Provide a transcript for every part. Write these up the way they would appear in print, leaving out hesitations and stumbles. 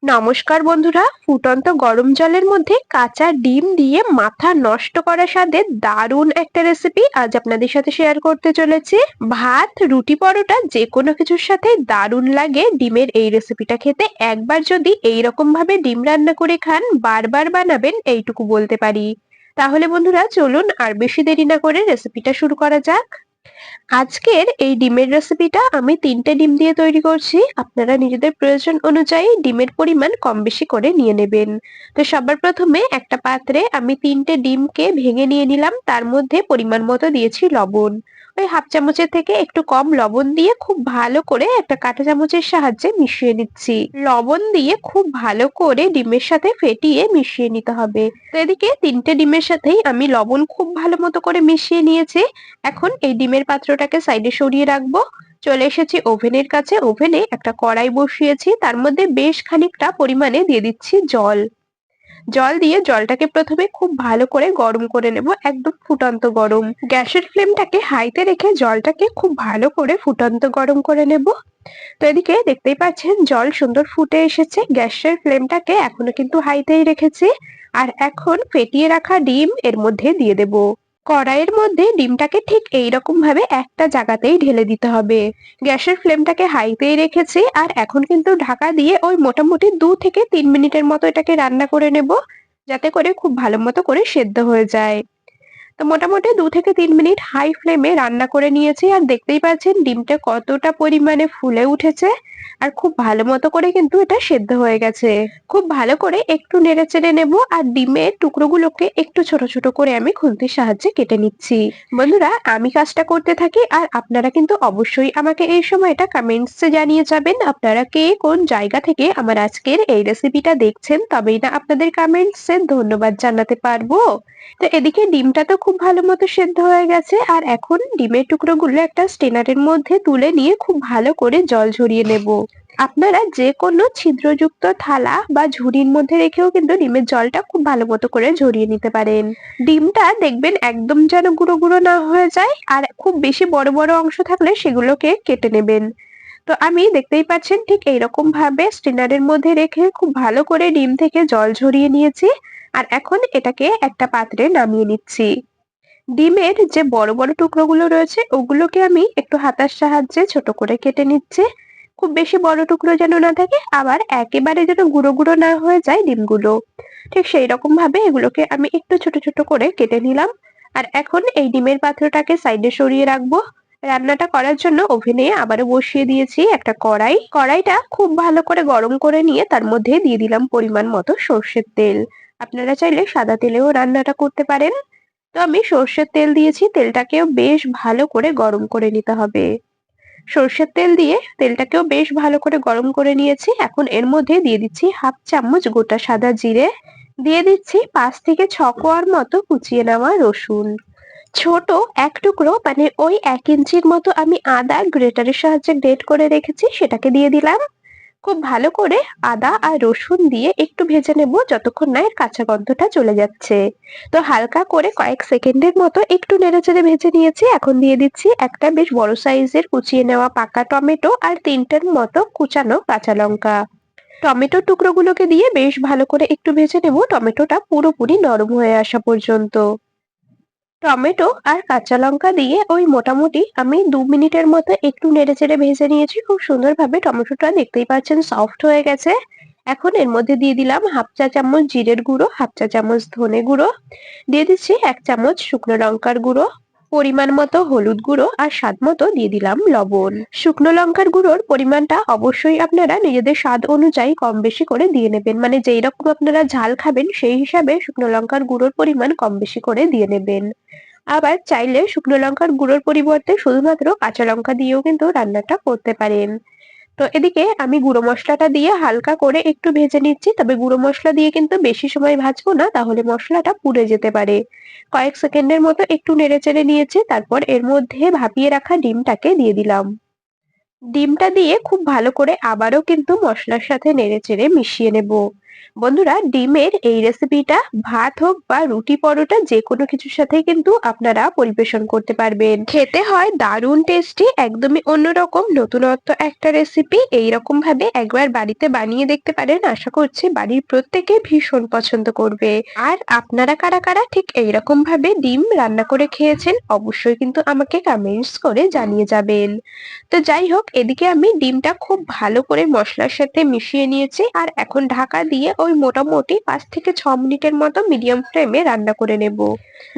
নমস্কার বন্ধুরা, ফুটন্ত গরম জলের মধ্যে কাঁচা ডিম দিয়ে মাথা নষ্ট করা স্বাদের দারুণ একটা রেসিপি আজ আপনাদের সাথে শেয়ার করতে চলেছি। ভাত, রুটি, পরোটা যে কোনো কিছুর সাথে দারুণ লাগে ডিমের এই রেসিপিটা খেতে। একবার যদি এইরকম ভাবে ডিম রান্না করে খান, বারবার বানাবেন এইটুকু বলতে পারি। তাহলে বন্ধুরা চলুন আর বেশি দেরি না করে রেসিপিটা শুরু করা যাক। আজকের এই ডিমের রেসিপিটা আমি 3টে ডিম দিয়ে তৈরি করছি। আপনারা নিজেদের প্রয়োজন অনুযায়ী ডিমের পরিমাণ কম বেশি করে নিয়ে নেবেন। তো সবার প্রথমে একটা পাত্রে আমি 3টে ডিমকে ভেঙে নিয়ে নিলাম। তার মধ্যে পরিমাণ মতো দিয়েছি লবণ। ওই হাফ চামচের থেকে একটু কম লবণ দিয়ে খুব ভালো করে একটা কাঁটা চামচের সাহায্যে মিশিয়ে নিচ্ছি। লবণ দিয়ে খুব ভালো করে ডিমের সাথে ফেটিয়ে মিশিয়ে নিতে হবে। তো এদিকে 3টে ডিমের সাথেই আমি লবণ খুব ভালো মতো করে মিশিয়ে নিয়েছি। এখন এই ডিমের পাত্রটাকে সাইডে সরিয়ে রাখবো। চলে এসেছি ওভেনের কাছে। ওভেনে একটা কড়াই বসিয়েছি, তার মধ্যে বেশ খানিকটা পরিমাণে দিয়ে দিচ্ছি জল। জল দিয়ে জলটাকে প্রথমে খুব ভালো করে গরম করে নেব, একদম ফুটন্ত গরম। গ্যাসের ফ্লেমটাকে হাইতে রেখে জলটাকে খুব ভালো করে ফুটন্ত গরম করে নেব। তো এদিকে দেখতেই পাচ্ছেন জল সুন্দর ফুটে এসেছে। গ্যাসের ফ্লেমটাকে এখনো কিন্তু হাইতেই রেখেছি। আর এখন ফেটিয়ে রাখা ডিম এর মধ্যে দিয়ে দেব। কড়াইয়ের মধ্যে ডিমটাকে ঠিক এইরকম ভাবে একটা জায়গাতেই ঢেলে দিতে হবে। গ্যাসের ফ্লেমটাকে হাইতেই রেখেছি আর এখন কিন্তু ঢাকা দিয়ে ওই মোটামুটি 2 থেকে 3 মিনিটের মতো এটাকে রান্না করে নেব, যাতে করে খুব ভালো মতো করে সেদ্ধ হয়ে যায়। তো মোটামুটি 2 থেকে 3 মিনিট হাই ফ্লেমে রান্না করে নিয়েছি আর দেখতেই পাচ্ছেন ডিমটা কতটা পরিমাণে ফুলে উঠেছে। আর খুব ভালো মতো করে কিন্তু এটা সেদ্ধ হয়ে গেছে। খুব ভালো করে একটু নেড়েচেড়ে নেব আর ডিমের টুকরোগুলোকে একটু ছোট ছোট করে আমি খুন্তির সাহায্যে কেটে নিচ্ছি। বন্ধুরা, আমি কাজটা করতে থাকি আর আপনারা কিন্তু অবশ্যই আমাকে এই সময়টা কমেন্টসে জানিয়ে যাবেন আপনারা কে কোন জায়গা থেকে আমার আজকের এই রেসিপিটা দেখছেন, তবেই না আপনাদের কমেন্টসে ধন্যবাদ জানাতে পারবো। তো এদিকে ডিমটা তো খুব ভালো মতো সেদ্ধ হয়ে গেছে আর এখন ডিমের টুকরোগুলো একটা স্টেনারের মধ্যে তুলে নিয়ে খুব ভালো করে জল ঝরিয়ে নেব। আপনারা যে কোনো ছিদ্রযুক্ত থালা বা ঝুড়ির মধ্যে রেখেও কিন্তু ডিমের জলটা খুব ভালো মতো করে ঝরিয়ে নিতে পারেন। ডিমটা দেখবেন একদম যেন গুঁড়ো গুঁড়ো না হয়ে যায়, আর খুব বেশি বড় বড় অংশ থাকলে সেগুলোকে কেটে নেবেন। তো আমি দেখতেই পাচ্ছেন ঠিক এইরকম ভাবে স্ট্রেনারের মধ্যে রেখে খুব ভালো করে ডিম থেকে জল ঝরিয়ে নিয়েছি। আর এখন এটাকে একটা পাত্রে নামিয়ে নিচ্ছি। ডিমের যে বড় বড় টুকরোগুলো রয়েছে ওগুলোকে আমি একটু হাতার সাহায্যে ছোট করে কেটে নিচ্ছি। খুব বেশি বড় টুকরো যেন না থাকে, আবার একেবারে যেন গুঁড়ো গুঁড়ো না হয়ে যায় ডিমগুলো। ঠিক সেই রকম ভাবে এগুলোকে আমি একটু ছোট ছোট করে কেটে নিলাম। আর এখন এই ডিমের পাত্রটাকে সাইডে সরিয়ে রাখবো। রান্নাটা করার জন্য ওভেনে আবারও বসিয়ে দিয়েছি একটা কড়াই। কড়াইটা খুব ভালো করে গরম করে নিয়ে তার মধ্যে দিয়ে দিলাম পরিমাণ মতো সর্ষের তেল। আপনারা চাইলে সাদা তেলেও রান্নাটা করতে পারেন। তো আমি সর্ষের তেল দিয়েছি, তেলটাকেও বেশ ভালো করে গরম করে নিতে হবে। সর্ষের তেল দিয়ে তেলটাকেও বেশ ভালো করে গরম করে নিয়েছি। এখন এর মধ্যে দিয়ে দিচ্ছি হাফ চামচ গোটা সাদা জিরে, দিয়ে দিচ্ছি 5 থেকে 6 কোয়ার মতো কুচিয়ে নেওয়া রসুন, ছোট এক টুকরো মানে ওই 1 ইঞ্চির মতো আমি আদা গ্রেটারের সাহায্যে গ্রেট করে রেখেছি, সেটাকে দিয়ে দিলাম। খুব ভালো করে আদা আর রসুন দিয়ে একটু ভেজে নেব যতক্ষণ না এর কাঁচা গন্ধটা চলে যাচ্ছে। তো হালকা করে কয়েক সেকেন্ডের মতো একটু নেড়েচেড়ে ভেজে নিয়েছি। এখন দিয়ে দিচ্ছি একটা বেশ বড় সাইজের কুচিয়ে নেওয়া পাকা টমেটো আর 3টের মতো কুচানো কাঁচা লঙ্কা। টমেটোর টুকরোগুলোকে দিয়ে বেশ ভালো করে একটু ভেজে নেব, টমেটোটা পুরোপুরি নরম হয়ে আসা পর্যন্ত। টমেটো আর কাঁচা লঙ্কা দিয়ে ওই মোটামুটি আমি 2 মিনিটের মতো একটু নেড়েচেড়ে ভেজে নিয়েছি। খুব সুন্দরভাবে টমেটোটা দেখতেই পাচ্ছেন সফট হয়ে গেছে। এখন এর মধ্যে দিয়ে দিলাম হাফ চা চামচ জিরের গুঁড়ো, হাফ চা চামচ ধনে গুঁড়ো, দিয়ে দিচ্ছি 1 চামচ শুকনো লঙ্কার গুঁড়ো, পরিমাণ মতো হলুদ গুঁড়ো আর স্বাদ মতো দিয়ে দিলাম লবণ। শুকনো লঙ্কার গুঁড়োর পরিমাণটা অবশ্যই আপনারা নিজেদের স্বাদ অনুযায়ী কম বেশি করে দিয়ে নেবেন, মানে যেই রকম আপনারা ঝাল খাবেন সেই হিসাবে শুকনো লঙ্কার গুঁড়োর পরিমাণ কম বেশি করে দিয়ে নেবেন। আবার চাইলে শুকনো লঙ্কার গুঁড়োর পরিবর্তে শুধুমাত্র কাঁচা লঙ্কা দিয়েও কিন্তু রান্নাটা করতে পারেন। তো এদিকে আমি গুঁড়ো মশলাটা দিয়ে হালকা করে একটু ভেজে নিচ্ছি, তবে গুঁড়ো মশলা দিয়ে কিন্তু বেশি সময় ভাজবো না, তাহলে মশলাটা পুড়ে যেতে পারে। কয়েক সেকেন্ডের মতো একটু নেড়েচেড়ে নিয়েছি, তারপর এর মধ্যে ভাপিয়ে রাখা ডিমটাকে দিয়ে দিলাম। ডিমটা দিয়ে খুব ভালো করে আবারও কিন্তু মশলার সাথে নেড়েচেড়ে মিশিয়ে নেব। বন্ধুরা, ডিমের এই রেসিপিটা ভাত হোক বা রুটি পরোটা যে কোনো কিছুর সাথে কিন্তু আপনারা পরিবেশন করতে পারবেন। খেতে হয় দারুণ টেস্টি, একদমই অন্যরকম নতুনত্ব একটা রেসিপি। এইরকম ভাবে একবার বাড়িতে বানিয়ে দেখতে পারেন, আশা করছি বাড়ির প্রত্যেকে ভীষণ পছন্দ করবে। আর আপনারা কারা কারা ঠিক এইরকম ভাবে ডিম রান্না করে খেয়েছেন অবশ্যই কিন্তু আমাকে কমেন্টস করে জানিয়ে যাবেন। তো যাই হোক, এদিকে আমি ডিমটা খুব ভালো করে মশলার সাথে মিশিয়ে নিয়েছি আর এখন ঢাকা দিয়ে ওই মোটামুটি 5 থেকে 6 মিনিটের মতো মিডিয়াম ফ্লেমে রান্না করে নেব।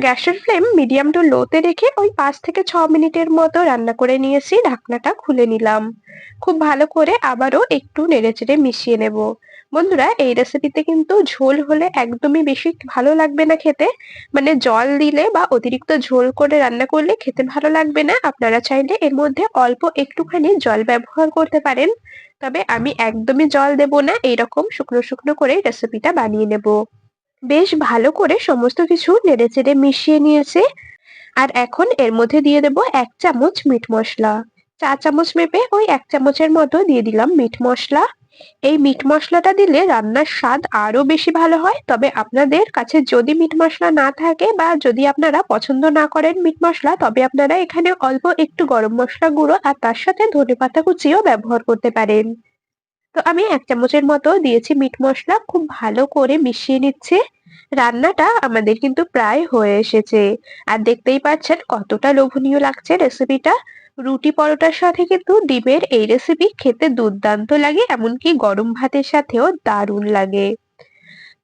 গ্যাসের ফ্লেম মিডিয়াম টু লোতে রেখে ওই 5 থেকে 6 মিনিটের মতো রান্না করে নিয়েছি। ঢাকনাটা খুলে নিলাম। খুব ভালো করে আবারও একটু নেড়েচেড়ে মিশিয়ে নেব। বন্ধুরা, এই রেসিপিতে কিন্তু ঝোল হলে একদমই বেশি ভালো লাগবে না খেতে। মানে জল দিলে বা অতিরিক্ত ঝোল করে রান্না করলে খেতে ভালো লাগবে না। আপনারা চাইলে এর মধ্যে অল্প একটুখানি জল ব্যবহার করতে পারেন। তবে আমি একদমই জল দেব না, এইরকম শুকনো শুকনো করে রেসিপিটা বানিয়ে নেব। বেশ ভালো করে সমস্ত কিছু নেড়েচেড়ে মিশিয়ে নিয়েছি। আর এখন এর মধ্যে দিয়ে দেব 1 চামচ মিট মশলা। 4 চামচ মেপে ওই 1 চামচের মতো দিয়ে দিলাম মিট মশলা। এই মিট মশলাটা দিলে রান্নার স্বাদ আরো বেশি ভালো হয়। তবে আপনাদের কাছে যদি মিট মশলা না থাকে বা যদি আপনারা পছন্দ না করেন মিট মশলা, তবে আপনারা এখানে অল্প একটু গরম মশলা গুঁড়ো আর তার সাথে ধনেপাতা কুচিও ব্যবহার করতে পারেন। তো আমি 1 চামচের মতো দিয়েছি মিট মশলা, খুব ভালো করে মিশিয়ে নিচ্ছে। রান্নাটা আমাদের কিন্তু প্রায় হয়ে এসেছে। আর দেখতেই পাচ্ছেন কতটা লোভনীয় লাগছে রেসিপিটা। রুটি পরোটার সাথে কিন্তু ডিমের এই রেসিপি খেতে দুর্দান্ত লাগে, এমনকি গরম ভাতের সাথেও দারুণ লাগে।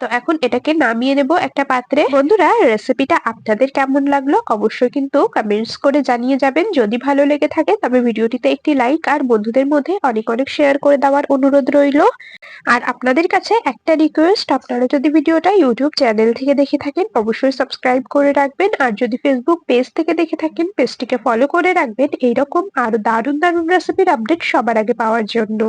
তো এখন এটাকে নামিয়ে নেব একটা পাত্রে। বন্ধুরা, রেসিপিটা আপনাদের কেমন লাগলো অবশ্যই কিন্তু কমেন্টস করে জানিয়ে যাবেন। যদি ভালো লেগে থাকে তবে ভিডিওটিতে একটি লাইক আর বন্ধুদের মধ্যে অনেক অনেক শেয়ার করে দেওয়ার অনুরোধ রইল। আর আপনাদের কাছে একটা রিকোয়েস্ট, আপনারা যদি ভিডিওটা ইউটিউব চ্যানেল থেকে দেখে থাকেন অবশ্যই সাবস্ক্রাইব করে রাখবেন। আর যদি ফেসবুক পেজ থেকে দেখে থাকেন পেজটিকে ফলো করে রাখবেন এইরকম আরো দারুণ দারুণ রেসিপির আপডেট সবার আগে পাওয়ার জন্য।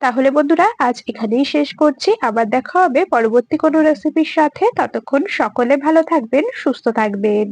তাহলে বন্ধুরা, আজ এখানেই শেষ করছি। আবার দেখা হবে পরবর্তী কোনো রেসিপির সাথে। ততক্ষণ সকলে ভালো থাকবেন, সুস্থ থাকবেন।